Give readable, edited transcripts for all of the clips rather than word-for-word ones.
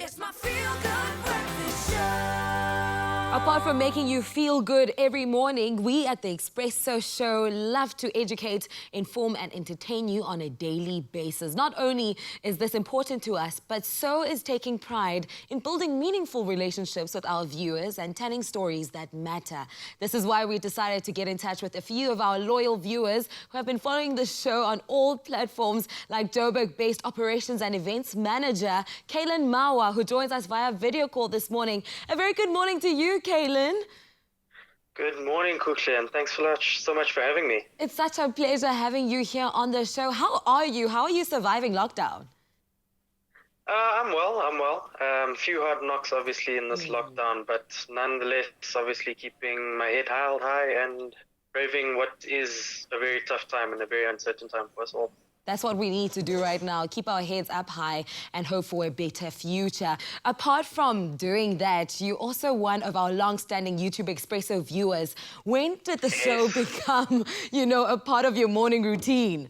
It's my feel-good breakfast show. Apart from making you feel good every morning, we at the Expresso Show love to educate, inform and entertain you on a daily basis. Not only is this important to us, but so is taking pride in building meaningful relationships with our viewers and telling stories that matter. This is why we decided to get in touch with a few of our loyal viewers who have been following the show on all platforms, like Joburg-based operations and events manager Kaylan Mawa, who joins us via video call this morning. A very good morning to you, Kaylan. Good morning, Kukle, and thanks so much for having me. It's such a pleasure having you here on the show. How are you? How are you surviving lockdown? I'm well. Few hard knocks, obviously, in this lockdown, but nonetheless, obviously keeping my head held high and braving what is a very tough time and a very uncertain time for us all. That's what we need to do right now, keep our heads up high and hope for a better future. Apart from doing that, you're also one of our long-standing YouTube Expresso viewers. When did the show become, a part of your morning routine?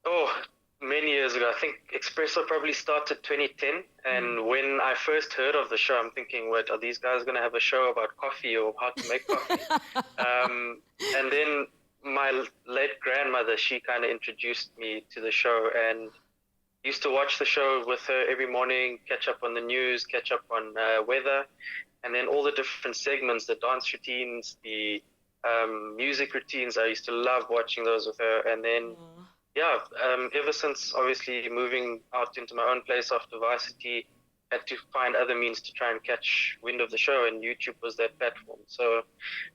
Oh, many years ago. I think Expresso probably started 2010, and when I first heard of the show, I'm thinking, wait, are these guys going to have a show about coffee or how to make coffee? And then my late grandmother, she kind of introduced me to the show, and used to watch the show with her every morning, catch up on the news, catch up on weather, and then all the different segments, the dance routines, the music routines. I used to love watching those with her. And then ever since obviously moving out into my own place after varsity, had to find other means to try and catch wind of the show, and YouTube was that platform. So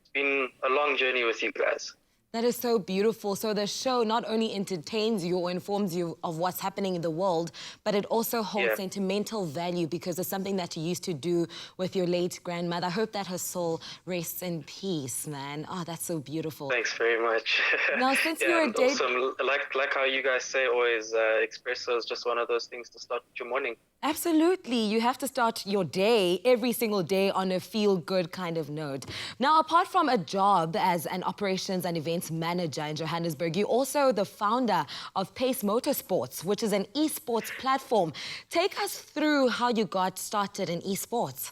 it's been a long journey with you guys. That is so beautiful. So the show not only entertains you or informs you of what's happening in the world, but it also holds sentimental value because it's something that you used to do with your late grandmother. I hope that her soul rests in peace, man. Oh, that's so beautiful. Thanks very much. Now, since you're a awesome, like how you guys say always, Expresso is just one of those things to start your morning. Absolutely. You have to start your day, every single day, on a feel-good kind of note. Now, apart from a job as an operations and events manager in Johannesburg, you're also the founder of Pace Motorsports, which is an esports platform. Take us through how you got started in esports.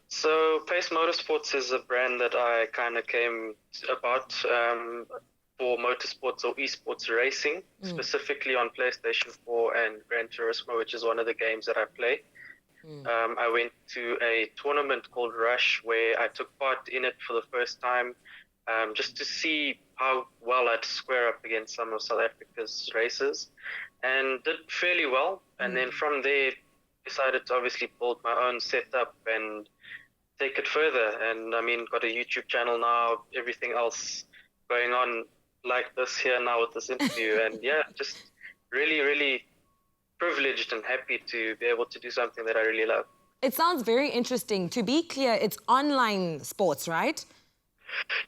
So Pace Motorsports is a brand that I kind of came about for motorsports or esports racing, specifically on PlayStation 4 and Gran Turismo, which is one of the games that I play. I went to a tournament called Rush where I took part in it for the first time, just to see how well I'd square up against some of South Africa's racers, and did fairly well. And then from there, decided to obviously build my own setup and take it further. And I mean, got a YouTube channel now, everything else going on like this here now with this interview. And yeah, just really privileged and happy to be able to do something that I really love. It sounds very interesting. To be clear, it's online sports, right?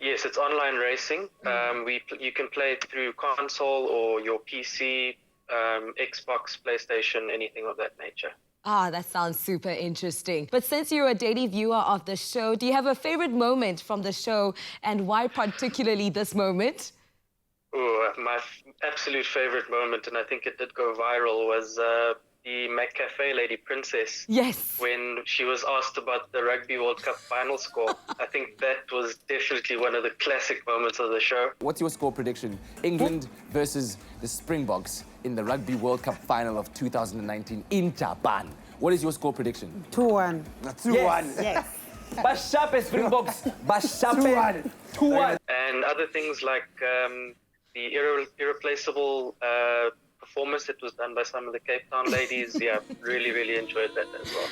Yes, it's online racing. You can play it through console or your PC, Xbox, PlayStation, anything of that nature. Ah, that sounds super interesting. But since you're a daily viewer of the show, do you have a favorite moment from the show, and why particularly this moment? Oh, my absolute favorite moment, and I think it did go viral, was the McCafe lady, Princess. Yes. When she was asked about the Rugby World Cup final score. I think that was definitely one of the classic moments of the show. What's your score prediction? England versus the Springboks in the Rugby World Cup final of 2019 in Japan. What is your score prediction? 2-1. 2-1. Yes. Bashape Springboks. Bashape. 2-1. And other things like the irreplaceable performance that was done by some of the Cape Town ladies. Yeah, really enjoyed that as well.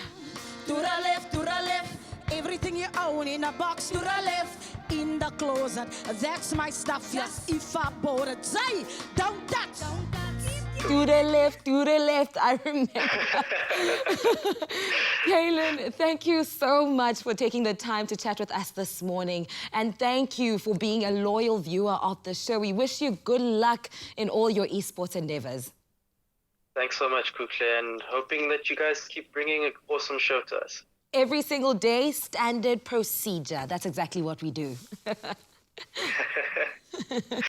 To the left, everything you own in a box. To the left, in the closet, that's my stuff. Yes, if I bought it, say, don't touch. To the left, I remember. Kaylan, thank you so much for taking the time to chat with us this morning. And thank you for being a loyal viewer of the show. We wish you good luck in all your esports endeavors. Thanks so much, Kukle, and hoping that you guys keep bringing an awesome show to us. Every single day, standard procedure. That's exactly what we do.